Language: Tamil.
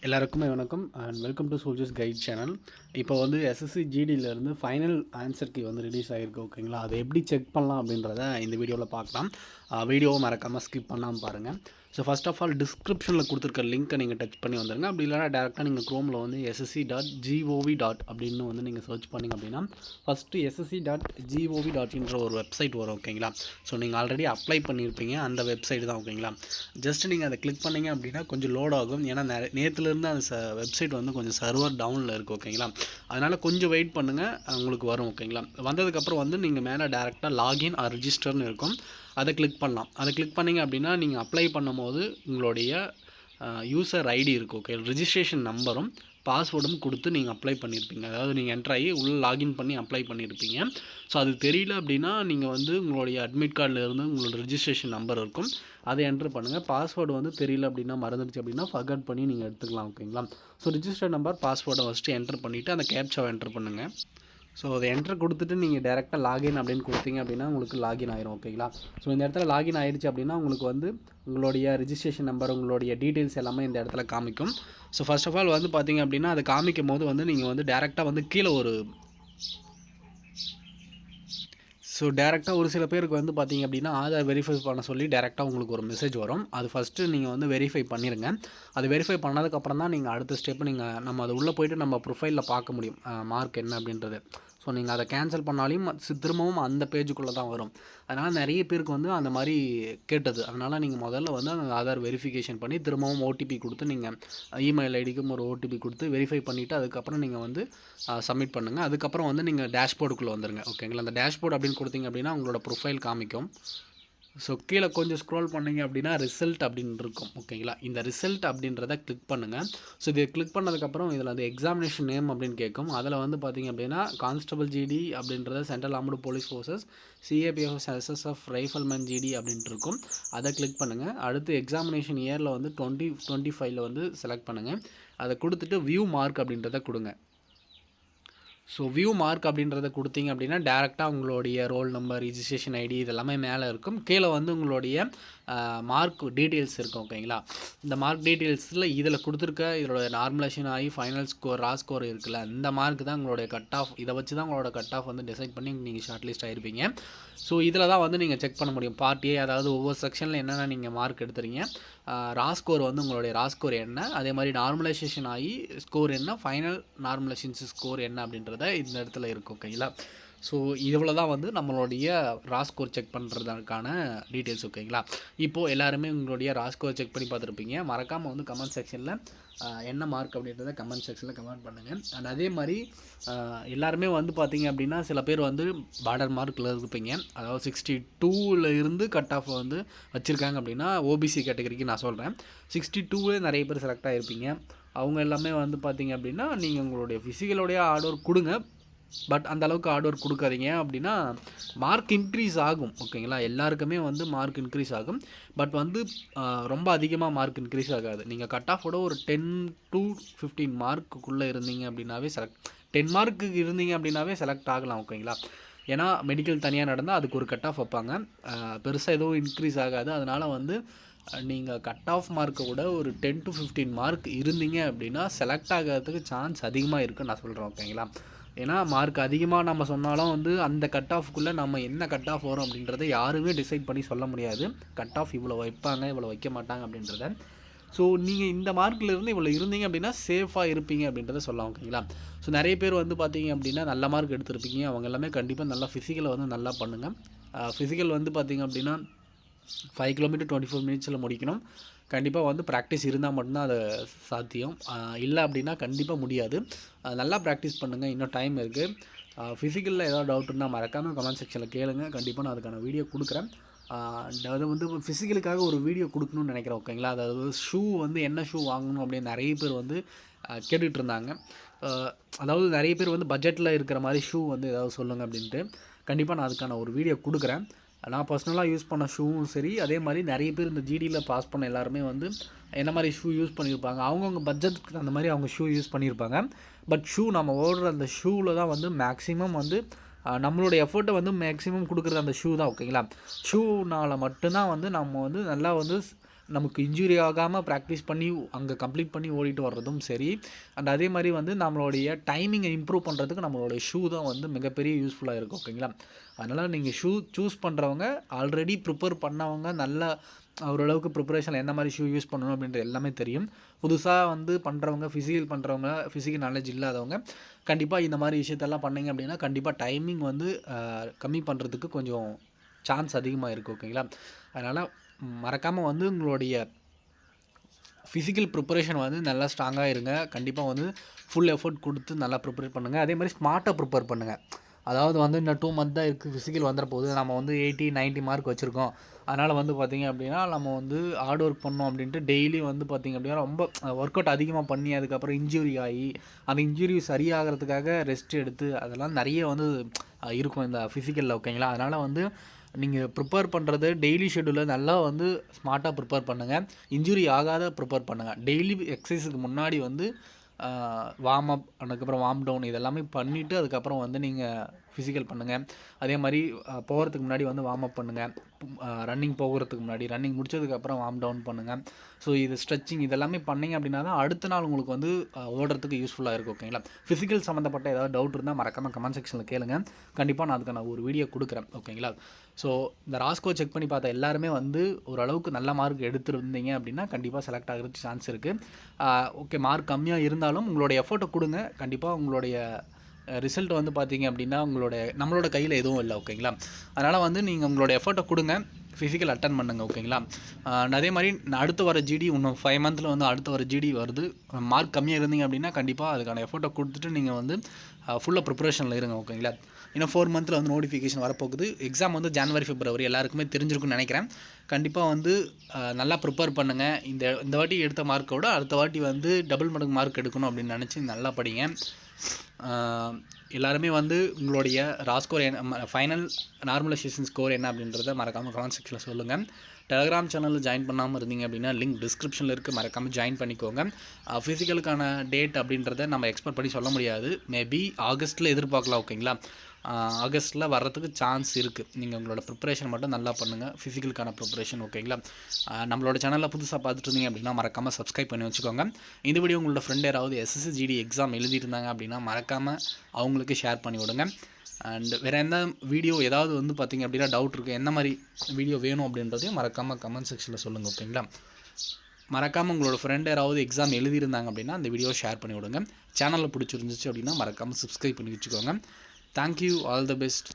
எல்லாருக்குமே வணக்கம் and welcome to soldiers guide channel. இப்போ வந்து எஸ்எஸ்சி ஜிடியிலேருந்து ஃபைனல் ஆன்சர் கீ வந்து ரிலீஸ் ஆகிருக்கு. ஓகேங்களா, அதை எப்படி செக் பண்ணலாம் அப்படின்றத இந்த வீடியோவில் பார்க்கலாம். வீடியோவை மறக்காமல் ஸ்கிப் பண்ணாமல் பாருங்கள். ஸோ ஃபஸ்ட் ஆஃப் ஆல் டிஸ்கிரிப்ஷனில் கொடுத்துருக்க லிங்க்கை நீங்கள் டச் பண்ணி வந்துடுங்க. அப்படி இல்லைனா டேரெக்டாக நீங்கள் க்ரோமில் வந்து ssc.gov. அப்படின்னு வந்து நீங்கள் சர்ச் பண்ணிங்க அப்படின்னா ஃபஸ்ட்டு ssc.gov.inன்ற ஒரு வெப்சைட் வரும். ஓகேங்களா, ஸோ நீங்கள் ஆல்ரெடி அப்ளை பண்ணியிருப்பீங்க, அந்த வெப்சைட் தான். ஓகேங்களா, ஜஸ்ட் நீங்கள் அதை கிளிக் பண்ணிங்க அப்படின்னா கொஞ்சம் லோட் ஆகும். ஏன்னா நேற்றுலேருந்து அந்த வெப்சைட் வந்து கொஞ்சம் சர்வர் டவுனில் இருக்குது. ஓகேங்களா, அதனால் கொஞ்சம் வெயிட் பண்ணுங்கள், உங்களுக்கு வரும். ஓகேங்களா, வந்ததுக்கப்புறம் வந்து நீங்கள் மேலே டேரெக்டாக லாகின் ஆர் ரிஜிஸ்டர்னு இருக்கும், அதை கிளிக் பண்ணலாம். அதை கிளிக் பண்ணிங்க அப்படின்னா நீங்கள் அப்ளை பண்ணும்போது உங்களுடைய யூசர் ஐடி இருக்குது. ஓகே, ரிஜிஸ்ட்ரேஷன் நம்பரும் பாஸ்வேர்டும் கொடுத்து நீங்கள் அப்ளை பண்ணியிருப்பீங்க. அதாவது நீங்கள் என்ட்ரு ஆகி உள்ளே லாகின் பண்ணி அப்ளை பண்ணியிருப்பீங்க. ஸோ அது தெரியல அப்படின்னா நீங்கள் வந்து உங்களுடைய அட்மிட் கார்டில் இருந்து உங்களோட ரிஜிஸ்ட்ரேஷன் நம்பர் இருக்கும், அதை என்ட்ரு பண்ணுங்கள். பாஸ்வேர்டு வந்து தெரியல அப்படின்னா, மறந்துடுச்சு அப்படின்னா ஃபர்கட் பண்ணி நீங்கள் எடுத்துக்கலாம். ஓகேங்களா, ஸோ ரிஜிஸ்டர் நம்பர் பாஸ்வேர்டை ஃபஸ்ட்டு என்ட்ரு பண்ணிவிட்டு அந்த கேப்சாவை என்ட்ரு பண்ணுங்கள். ஸோ அதை என்ட்ரு கொடுத்துட்டு நீங்கள் டேரெக்டாக லாகின் அப்படின்னு கொடுத்தீங்க அப்படின்னா உங்களுக்கு லாகின் ஆயிரும். ஓகேங்களா, ஸோ இந்த இடத்துல லாகின் ஆகிடுச்சு அப்படின்னா உங்களுக்கு வந்து உங்களுடைய ரிஜிஸ்ட்ரேஷன் நம்பர், உங்களுடைய டீட்டெயில்ஸ் எல்லாமே இந்த இடத்துல காமிக்கும். ஸோ ஃபர்ஸ்ட் ஆஃப் ஆல் வந்து பார்த்தீங்க அப்படின்னா அதை காமிக்கும் போது வந்து நீங்கள் வந்து டேரெக்டாக வந்து கீழே டேரெக்டாக ஒரு சில பேருக்கு வந்து பார்த்தீங்க அப்படின்னா ஆதார் வெரிஃபை பண்ண சொல்லி டேரெக்டாக உங்களுக்கு ஒரு மெசேஜ் வரும். அது ஃபஸ்ட்டு நீங்கள் வந்து வெரிஃபை பண்ணிடுங்க. அது வெரிஃபை பண்ணதுக்கப்புறம் தான் நீங்கள் அடுத்த ஸ்டெப்பு நம்ம அது உள்ளே போய்ட்டு நம்ம ப்ரொஃபைலில் பார்க்க முடியும் மார்க் என்ன அப்படின்றது. ஸோ நீங்கள் அதை கேன்சல் பண்ணாலையும் திரும்பவும் அந்த பேஜுக்குள்ளே தான் வரும். அதனால் நிறைய பேருக்கு வந்து அந்த மாதிரி கேட்டது. அதனால் நீங்கள் முதல்ல வந்து அந்த ஆதார் வெரிஃபிகேஷன் பண்ணி திரும்பவும் ஓடிபி கொடுத்து நீங்கள் இமெயில் ஐடிக்கும் ஒரு ஓடிபி கொடுத்து வெரிஃபை பண்ணிவிட்டு அதுக்கப்புறம் நீங்கள் வந்து சப்மிட் பண்ணுங்கள். அதுக்கப்புறம் வந்து நீங்கள் டேஷ்போர்டுக்குள்ளே வந்துடுங்க. ஓகேங்களா, அந்த டேஷ்போர்டு அப்படின்னு கொடுத்தீங்க அப்படின்னா உங்களோட ப்ரொஃபைல் காமிக்கும். ஸோ கீழே கொஞ்சம் ஸ்க்ரோல் பண்ணிங்க அப்படின்னா ரிசல்ட் அப்படின்னு இருக்கும். ஓகேங்களா, இந்த ரிசல்ட் அப்படின்றத கிளிக் பண்ணுங்கள். ஸோ இதை கிளிக் பண்ணதுக்கப்புறம் இதில் வந்து எக்ஸாமினேஷன் நேம் அப்படின்னு கேட்கும். அதில் வந்து பார்த்திங்க அப்படின்னா கான்ஸ்டபிள் ஜிடி அப்படின்றத central armed police forces CAPF SSF rifleman GD அப்படின்ட்டு இருக்கும். அதை கிளிக் பண்ணுங்கள். அடுத்து எக்ஸாமினேஷன் இயரில் வந்து 2025 வந்து செலக்ட் பண்ணுங்கள். அதை கொடுத்துட்டு வியூ மார்க் அப்படின்றத கொடுங்க. ஸோ வியூ மார்க் அப்படின்றத கொடுத்தீங்க அப்படின்னா டேரெக்டாக உங்களுடைய ரோல் நம்பர், ரிஜிஸ்ட்ரேஷன் ஐடி இதெல்லாமே மேலே இருக்கும். கீழே வந்து உங்களுடைய மார்க் டீட்டெயில்ஸ் இருக்கும். ஓகேங்களா, இந்த மார்க் டீட்டெயில்ஸில் இதில் கொடுத்துருக்க இதோட நார்மலைசேஷன் ஆகி ஃபைனல் ஸ்கோர் ரா ஸ்கோர் இருக்குல்ல, இந்த மார்க் தான் உங்களுடைய கட் ஆஃப். இதை வச்சு தான் உங்களோட கட் ஆஃப் வந்து டிசைட் பண்ணி நீங்கள் ஷார்ட் லிஸ்ட் ஆகிருப்பீங்க. ஸோ இதில் தான் வந்து நீங்கள் செக் பண்ண முடியும் பார்ட் ஏ, அதாவது ஒவ்வொரு செக்ஷனில் என்னென்ன நீங்கள் மார்க் எடுத்துறீங்க, ரா ஸ்கோர் வந்து உங்களுடைய ரா ஸ்கோர் என்ன, அதே மாதிரி நார்மலைசேஷன் ஆகி ஸ்கோர் என்ன, ஃபைனல் நார்மலைசேஷன் ஸ்கோர் என்ன அப்படின்றத இந்த இடத்துல இருக்கும். ஓகேங்களா, ஸோ இவ்வளோ தான் வந்து நம்மளுடைய ரா ஸ்கோர் செக் பண்ணுறதுக்கான டீட்டெயில்ஸ். ஓகேங்களா, இப்போது எல்லாருமே உங்களுடைய ரா ஸ்கோர் செக் பண்ணி பார்த்துருப்பீங்க. மறக்காமல் வந்து கமெண்ட் செக்ஷனில் என்ன மார்க் அப்படின்றத கமெண்ட் செக்ஷனில் கமெண்ட் பண்ணுங்கள். அண்ட் அதே மாதிரி எல்லாருமே வந்து பார்த்தீங்க அப்படின்னா சில பேர் வந்து பார்டர் மார்க்கில் இருப்பீங்க, அதாவது 62 இருந்து கட் ஆஃப் வந்து வச்சுருக்காங்க அப்படின்னா ஓபிசி கேட்டகரிக்கு நான் சொல்கிறேன். 62 நிறைய பேர் செலக்ட் ஆகிருப்பீங்க. அவங்க எல்லாமே வந்து பார்த்தீங்க அப்படின்னா நீங்கள் உங்களுடைய ஃபிசிக்கலோடைய ஹார்ட் ஒர்க் கொடுங்க, பட் அந்த அளவுக்கு ஹார்ட் ஒர்க் கொடுக்காதீங்க. அப்படின்னா மார்க் இன்க்ரீஸ் ஆகும். ஓகேங்களா, எல்லாருக்குமே வந்து மார்க் இன்க்ரீஸ் ஆகும், பட் வந்து ரொம்ப அதிகமாக மார்க் இன்க்ரீஸ் ஆகாது. நீங்கள் கட் ஆஃபோட ஒரு 10 to 15 மார்க்குள்ளே இருந்தீங்க அப்படின்னாவே 10 மார்க்குக்கு இருந்தீங்க அப்படின்னாவே செலக்ட் ஆகலாம். ஓகேங்களா, ஏன்னா மெடிக்கல் தனியாக நடந்தால் அதுக்கு ஒரு கட் ஆஃப் வைப்பாங்க, பெருசாக எதுவும் இன்க்ரீஸ் ஆகாது. அதனால் வந்து நீங்கள் கட் ஆஃப் மார்க்கை விட ஒரு 10 to 15 மார்க் இருந்தீங்க அப்படின்னா செலக்ட் ஆகிறதுக்கு சான்ஸ் அதிகமாக இருக்குன்னு நான் சொல்கிறேன். ஓகேங்களா, ஏன்னா மார்க் அதிகமாக நம்ம சொன்னாலும் வந்து அந்த கட் ஆஃப்குள்ளே நம்ம என்ன கட் ஆஃப் வரும் அப்படின்றத யாருமே டிசைட் பண்ணி சொல்ல முடியாது. கட் ஆஃப் இவ்வளோ வைப்பாங்க, இவ்வளோ வைக்க மாட்டாங்க அப்படின்றத. ஸோ நீங்கள் இந்த மார்க்கில் இருந்து இவ்வளோ இருந்தீங்க அப்படின்னா சேஃபாக இருப்பீங்க அப்படின்றத சொல்லலாம். ஓகேங்களா, ஸோ நிறைய பேர் வந்து பார்த்தீங்க அப்படின்னா நல்ல மார்க் எடுத்திருப்பீங்க, அவங்க எல்லாமே கண்டிப்பாக நல்லா ஃபிசிக்கலை வந்து நல்லா பண்ணுங்கள். ஃபிசிக்கல் வந்து பார்த்தீங்க அப்படின்னா 5 கிலோமீட்டர் 24 மினிட்ஸில் முடிக்கணும். கண்டிப்பாக வந்து ப்ராக்டிஸ் இருந்தால் மட்டும்தான் அது சாத்தியம், இல்லை அப்படின்னா கண்டிப்பாக முடியாது. நல்லா ப்ராக்டிஸ் பண்ணுங்கள், இன்னும் டைம் இருக்குது. ஃபிசிக்கலில் ஏதாவது டவுட் இருந்தால் மறக்காமல் கமெண்ட் செக்ஷனில் கேளுங்க, கண்டிப்பாக நான் அதுக்கான வீடியோ கொடுக்குறேன். அது வந்து ஃபிசிக்கலுக்காக ஒரு வீடியோ கொடுக்கணும்னு நினைக்கிறேன். ஓகேங்களா, அதாவது ஷூ வந்து என்ன ஷூ வாங்கணும் அப்படின்னு நிறைய பேர் வந்து கேட்டுகிட்டு இருந்தாங்க. அதாவது நிறைய பேர் வந்து பட்ஜெட்டில் இருக்கிற மாதிரி ஷூ வந்து ஏதாவது சொல்லுங்கள் அப்படின்ட்டு. கண்டிப்பாக நான் அதுக்கான ஒரு வீடியோ கொடுக்குறேன். நான் பர்சனலாக யூஸ் பண்ண ஷூவும் சரி, அதே மாதிரி நிறைய பேர் இந்த ஜிடியில் பாஸ் பண்ண எல்லாருமே வந்து என்ன மாதிரி ஷூ யூஸ் பண்ணியிருப்பாங்க, அவங்கவுங்க பட்ஜெட்டுக்கு அந்த மாதிரி அவங்க ஷூ யூஸ் பண்ணியிருப்பாங்க. பட் ஷூ நம்ம ஓடுற அந்த ஷூவில் தான் வந்து மேக்ஸிமம் வந்து நம்மளோட எஃபர்ட்டை வந்து மேக்ஸிமம் கொடுக்குறது அந்த ஷூ தான். ஓகேங்களா, ஷூனால் மட்டும்தான் வந்து நம்ம வந்து நல்லா வந்து நமக்கு இன்ஜுரி ஆகாமல் ப்ராக்டிஸ் பண்ணி அங்கே கம்ப்ளீட் பண்ணி ஓடிட்டு வர்றதும் சரி. அண்ட் அதே மாதிரி வந்து நம்மளுடைய டைமிங்கை இம்ப்ரூவ் பண்ணுறதுக்கு நம்மளுடைய ஷூ தான் வந்து மிகப்பெரிய யூஸ்ஃபுல்லாக இருக்கும். ஓகேங்களா? அதனால் நீங்கள் ஷூ சூஸ் பண்ணுறவங்க ஆல்ரெடி ப்ரிப்பேர் பண்ணவங்க, நல்லா ஓரளவுக்கு ப்ரிப்பரேஷனில் எந்த மாதிரி ஷூ யூஸ் பண்ணணும் அப்படின்றது எல்லாமே தெரியும். புதுசாக வந்து பண்ணுறவங்க, ஃபிசிக்கல் நாலேஜ் இல்லாதவங்க கண்டிப்பாக இந்த மாதிரி விஷயத்தெல்லாம் பண்ணிங்க அப்படின்னா கண்டிப்பாக டைமிங் வந்து கம்மி பண்ணுறதுக்கு கொஞ்சம் சான்ஸ் அதிகமாக இருக்குது. ஓகேங்களா? அதனால் மறக்காமல் வந்து உங்களுடைய ஃபிசிக்கல் ப்ரிப்பரேஷன் வந்து நல்லா ஸ்ட்ராங்காக இருங்க. கண்டிப்பாக வந்து ஃபுல் எஃபர்ட் கொடுத்து நல்லா ப்ரிப்பேர் பண்ணுங்கள். அதே மாதிரி ஸ்மார்ட்டாக ப்ரிப்பேர் பண்ணுங்கள். அதாவது வந்து இன்னும் 2 மந்த் தான் இருக்குது, ஃபிசிக்கல் வந்துட போகுது, நம்ம வந்து 80, 90 மார்க் வச்சுருக்கோம். அதனால் வந்து பார்த்திங்க அப்படின்னா நம்ம வந்து ஹார்ட் ஒர்க் பண்ணோம் அப்படின்ட்டு டெய்லி வந்து பார்த்திங்க அப்படின்னா ரொம்ப ஒர்க் அவுட் அதிகமாக பண்ணி அதுக்கப்புறம் இன்ஜுரி ஆகி அந்த இன்ஜுரி சரியாகிறதுக்காக ரெஸ்ட் எடுத்து அதெல்லாம் நிறைய வந்து இருக்கும் இந்த ஃபிசிக்கலில். ஓகேங்களா? அதனால் வந்து நீங்கள் ப்ரிப்பேர் பண்ணுறது டெய்லி ஷெட்யூலில் நல்லா வந்து ஸ்மார்ட்டாக ப்ரிப்பேர் பண்ணுங்கள். இன்ஜுரி ஆகாத ப்ரிப்பேர் பண்ணுங்கள். டெய்லி எக்ஸசைஸுக்கு முன்னாடி வந்து வார்ம் அப், அதுக்கப்புறம் வார்ம் டவுன் இதெல்லாமே பண்ணிவிட்டு அதுக்கப்புறம் வந்து நீங்கள் ஃபிசிக்கல் பண்ணுங்கள். அதே மாதிரி போகிறதுக்கு முன்னாடி வந்து வார்ம் அப் பண்ணுங்கள். ரன்னிங் போகிறதுக்கு முன்னாடி, ரன்னிங் முடிச்சதுக்கப்புறம் வார்ம் டவுன் பண்ணுங்கள். ஸோ இது ஸ்ட்ரெச்சிங் இதெல்லாமே பண்ணிங்க அப்படின்னா தான் அடுத்த நாள் உங்களுக்கு வந்து ஓடுறதுக்கு யூஸ்ஃபுல்லாக இருக்கும். ஓகேங்களா? ஃபிசிக்கல் சம்மந்தப்பட்ட ஏதாவது டவுட் இருந்தால் மறக்காமல் கமெண்ட் செக்ஷனில் கேளுங்க. கண்டிப்பாக நான் அதுக்கு ஒரு வீடியோ கொடுக்குறேன். ஓகேங்களா? ஸோ இந்த ராஸ்கோ செக் பண்ணி பார்த்த எல்லாருமே வந்து ஓரளவுக்கு நல்ல மார்க் எடுத்துருந்தீங்க அப்படின்னா கண்டிப்பாக செலக்ட் ஆகிறதுக்கு சான்ஸ் இருக்குது. ஓகே, மார்க் கம்மியாக இருந்தாலும் உங்களுடைய எஃபோர்ட்டை கொடுங்க. கண்டிப்பாக உங்களுடைய ரிசல்ட் வந்து பார்த்தீங்க அப்படின்னா நம்மளோட கையில் எதுவும் இல்லை. ஓகேங்களா? அதனால் வந்து நீங்கள் உங்களோட எஃபோர்ட்டை கொடுங்க, ஃபிசிக்கல் அட்டன் பண்ணுங்கள். ஓகேங்களா? அதே மாதிரி அடுத்து வர ஜிடி இன்னும் 5 மந்தில் வந்து அடுத்து வர ஜிடி வருது. மார்க் கம்மியாக இருந்தீங்க அப்படின்னா கண்டிப்பாக அதுக்கான எஃபோர்ட்டை கொடுத்துட்டு நீங்கள் வந்து ஃபுல்லாக ப்ரிப்பரேஷனில் இருங்க. ஓகேங்களா? இன்னும் 4 மந்தில் வந்து நோட்டிஃபிகேஷன் வரப்போகுது. எக்ஸாம் வந்து ஜனவரி, பிப்ரவரி எல்லாருக்குமே தெரிஞ்சிருக்குன்னு நினைக்கிறேன். கண்டிப்பாக வந்து நல்லா ப்ரிப்பேர் பண்ணுங்கள். இந்த வாட்டி எடுத்த மார்க்கோட அடுத்த வாட்டி வந்து டபுள் மடங்கு மார்க் எடுக்கணும் அப்படின்னு நினச்சி நல்லா படிங்க. எல்லாருமே வந்து உங்களுடைய ராஸ்கோர் ஃபைனல் நார்மலைசேஷன் ஸ்கோர் என்ன அப்படின்றத மறக்காமல் கமெண்ட் செக்ஷனில் சொல்லுங்கள். டெலகிராம் சேனலில் ஜாயின் பண்ணாமல் இருந்தீங்க அப்படின்னா லிங்க் டிஸ்கிரிப்ஷனில் இருக்குது, மறக்காமல் ஜாயின் பண்ணிக்கோங்க. ஃபிசிக்கலுக்கான டேட் அப்படின்றத நம்ம எக்ஸ்பெக்ட் பண்ணி சொல்ல முடியாது. மேபி ஆகஸ்ட்டில் எதிர்பார்க்கலாம். ஓகேங்களா? ஆகஸ்ட்டில் வர்றதுக்கு சான்ஸ் இருக்குது. நீங்கள் உங்களோட ப்ரிப்பரேஷன் மட்டும் நல்லா பண்ணுங்கள், ஃபிசிக்கலுக்கான ப்ரிப்பரேஷன். ஓகேங்களா? நம்மளோட சேனலில் புதுசாக பார்த்துட்டு இருந்தீங்க அப்படின்னா மறக்காமல் சப்ஸ்கிரைப் பண்ணி வச்சுக்கோங்க. இந்த வீடியோ உங்களோட ஃப்ரெண்ட் யாராவது SSC GD எக்ஸாம் எழுதியிருந்தாங்க அப்படின்னா மறக்காமல் அவங்களுக்கு ஷேர் பண்ணி விடுங்க. அண்ட் வேறு எந்த வீடியோ ஏதாவது வந்து பார்த்திங்க அப்படின்னா டவுட் இருக்குது, என்ன மாதிரி வீடியோ வேணும் அப்படின்றதையும் மறக்காமல் கமெண்ட் செக்ஷனில் சொல்லுங்கள். ஓகேங்களா? மறக்காமல் உங்களோட ஃப்ரெண்ட் யாராவது எக்ஸாம் எழுதியிருந்தாங்க அப்படின்னா அந்த வீடியோ ஷேர் பண்ணி விடுங்க. சேனலில் பிடிச்சிருந்துச்சு அப்படின்னா மறக்காமல் சப்ஸ்கிரைப் பண்ணி வச்சுக்கோங்க. Thank you, all the best.